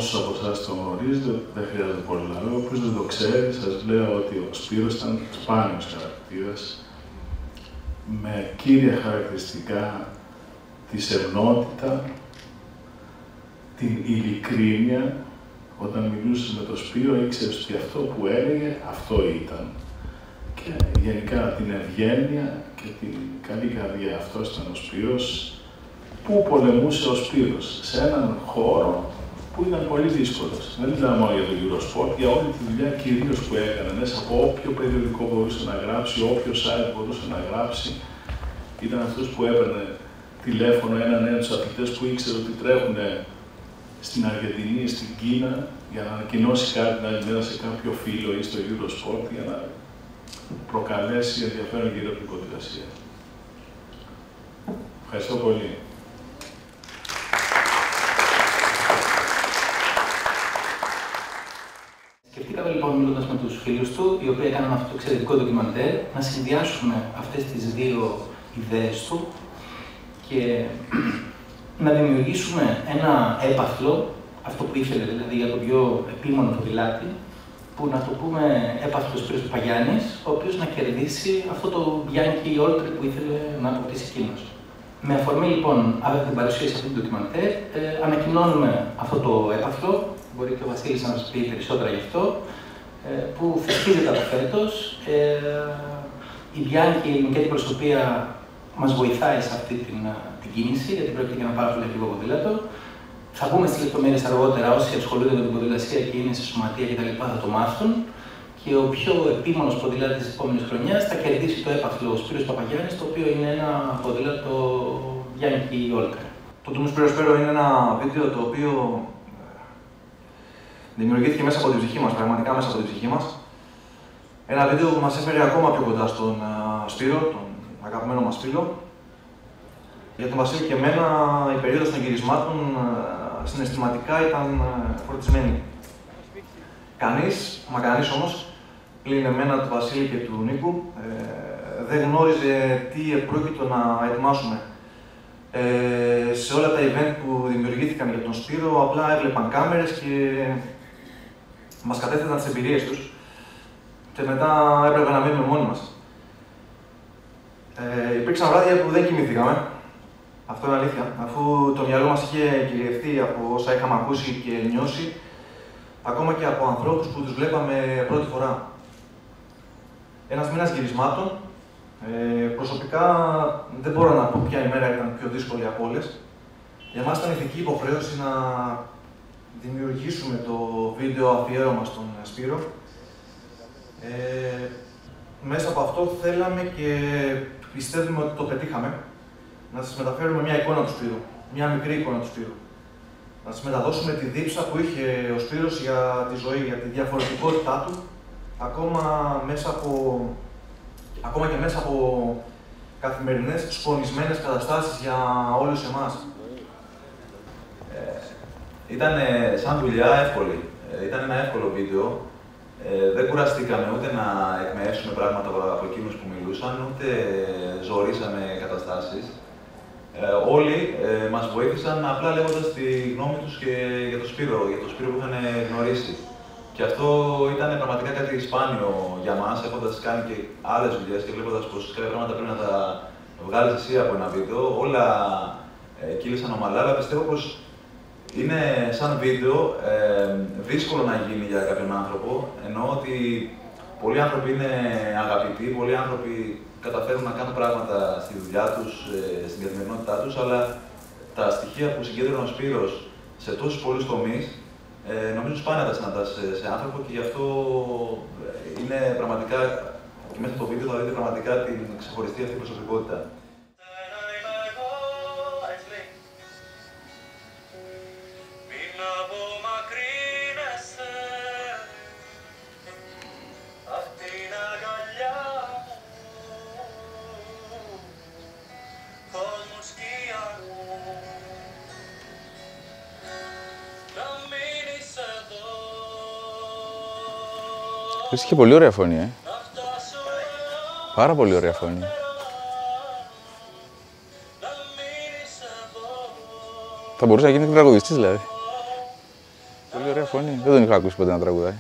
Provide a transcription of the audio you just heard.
όσους από εσάς το γνωρίζετε, δεν χρειάζεται πολύ να λέω. Όποιος δεν το ξέρει, σας λέω ότι ο Σπύρος ήταν σπάνιος χαρακτήρας, με κύρια χαρακτηριστικά τη σεμνότητα, την ειλικρίνεια. Όταν μιλούσες με τον Σπύρο, ήξερες ότι αυτό που έλεγε, αυτό ήταν. Και γενικά την ευγένεια και την καλή καρδιά. Αυτός ήταν ο Σπύρος, που πολεμούσε ο Σπύρος σε έναν χώρο που ήταν πολύ δύσκολος. Δεν μιλάμε μόνο για το Eurosport, για όλη τη δουλειά κυρίως που έκανε, μέσα από όποιο περιοδικό μπορούσε να γράψει, όποιο site μπορούσε να γράψει. Ήταν αυτός που έπαιρνε τηλέφωνο έναν νέο τους αθλητές που ήξερε ότι τρέχουν στην Αργεντινή ή στην Κίνα για να ανακοινώσει κάτι την άλλη μέρα σε κάποιο φίλο ή στο Eurosport για να προκαλέσει ενδιαφέρον γύρω από την ποδηλασία. Ευχαριστώ πολύ. Σκεφτήκαμε λοιπόν, μιλώντας με τους φίλους του, οι οποίοι έκαναν αυτό το εξαιρετικό ντοκιμαντέρ, να συνδυάσουμε αυτές τις δύο ιδέες του και να δημιουργήσουμε ένα έπαθλο, αυτό που ήθελε δηλαδή για τον πιο επίμονο ποδηλάτη, που να το πούμε έπαθλος Σπύρος Παπαγιάννης, ο οποίος να κερδίσει αυτό το Bianchi Oltre που ήθελε να αποκτήσει εκείνος. Με αφορμή λοιπόν αυτή την παρουσίαση αυτού του ντοκιμαντέρ, ανακοινώνουμε αυτό το έπαθλο, μπορεί και ο Βασίλης να μας πει περισσότερα γι' αυτό, που θεσπίζεται από φέτος. Η Bianchi, η ελληνική αντιπροσωπεία, μας βοηθάει σε αυτή την κίνηση, γιατί πρόκειται για ένα πάρα πολύ ακριβό ποδήλατο. Θα μπούμε στις λεπτομέρειες αργότερα, όσοι ασχολούνται με την ποδηλασία και είναι σε σωματεία κτλ. Θα το μάθουν. Και ο πιο επίμονος ποδηλάτης της επόμενης χρονιάς θα κερδίσει το έπαθλο Σπύρος Παπαγιάννης, το οποίο είναι ένα ποδήλατο Bianchi Oltre. Το Του Σπύρο Σπέρο είναι ένα βίντεο το οποίο δημιουργήθηκε μέσα από την ψυχή μας, πραγματικά μέσα από την ψυχή μας. Ένα βίντεο που μας έφερε ακόμα πιο κοντά στον Σπύρο, τον αγαπημένο μας φίλο. Για τον Βασίλη και εμένα η περίοδος των γυρισμάτων συναισθηματικά ήταν φορτισμένη. Κανείς όμως, πλην εμένα, του Βασίλη και του Νίκου, δεν γνώριζε τι επρόκειτο να ετοιμάσουμε. Σε όλα τα event που δημιουργήθηκαν για τον Σπύρο, απλά έβλεπαν κάμερες και μας κατέθεταν τις εμπειρίες τους και μετά έπρεπε να μείνουμε μόνοι μας. Υπήρξαν βράδια που δεν κοιμηθήκαμε. Αυτό είναι αλήθεια. Αφού το μυαλό μας είχε κυριευθεί από όσα είχαμε ακούσει και νιώσει, ακόμα και από ανθρώπους που τους βλέπαμε πρώτη φορά. Ένας μήνας γυρισμάτων. Προσωπικά δεν μπορώ να πω ποια ημέρα ήταν πιο δύσκολη από όλες. Για μας ήταν ηθική υποχρέωση να δημιουργήσουμε το βίντεο αφιέρωμα στον Σπύρο. Μέσα από αυτό θέλαμε και πιστεύουμε ότι το πετύχαμε. Να σας μεταφέρουμε μια εικόνα του Σπύρου, μια μικρή εικόνα του Σπύρου. Να σας μεταδώσουμε τη δίψα που είχε ο Σπύρος για τη ζωή, για τη διαφορετικότητά του, ακόμα και μέσα από καθημερινές σκονισμένες καταστάσεις για όλους εμάς. Ήταν σαν δουλειά εύκολη. Ήταν ένα εύκολο βίντεο. Δεν κουραστήκαμε ούτε να εκμεέσουμε πράγματα από εκείνους που μιλούσαν, ούτε ζορίσαμε καταστάσεις. Όλοι μας βοήθησαν απλά λέγοντας τη γνώμη τους και για τον Σπύρο που είχαν γνωρίσει. Και αυτό ήταν πραγματικά κάτι σπάνιο για μας, έχοντας κάνει και άλλες δουλειές και βλέποντας πως κάποια πράγματα πρέπει να τα βγάλεις εσύ από ένα βίντεο. Όλα κύλησαν ομαλά, αλλά πιστεύω πως είναι σαν βίντεο δύσκολο να γίνει για κάποιον άνθρωπο, ενώ ότι πολλοί άνθρωποι είναι αγαπητοί, πολλοί άνθρωποι καταφέρουν να κάνουν πράγματα στη δουλειά τους, στην καθημερινότητά τους, αλλά τα στοιχεία που συγκέντρωνε ο Σπύρος σε τόσους πολλούς τομείς, νομίζω σπάνια τα συναντάς σε άνθρωπο και γι' αυτό είναι πραγματικά, και μέσα στο βίντεο θα δείτε πραγματικά την ξεχωριστή αυτή προσωπικότητα. Είχε πολύ ωραία φωνή, Πάρα πολύ ωραία φωνή. Θα μπορούσε να γίνει τραγουδιστής, δηλαδή. Πολύ φωνή. Δεν τον είχα ακούσει ποτέ να τραγουδάει.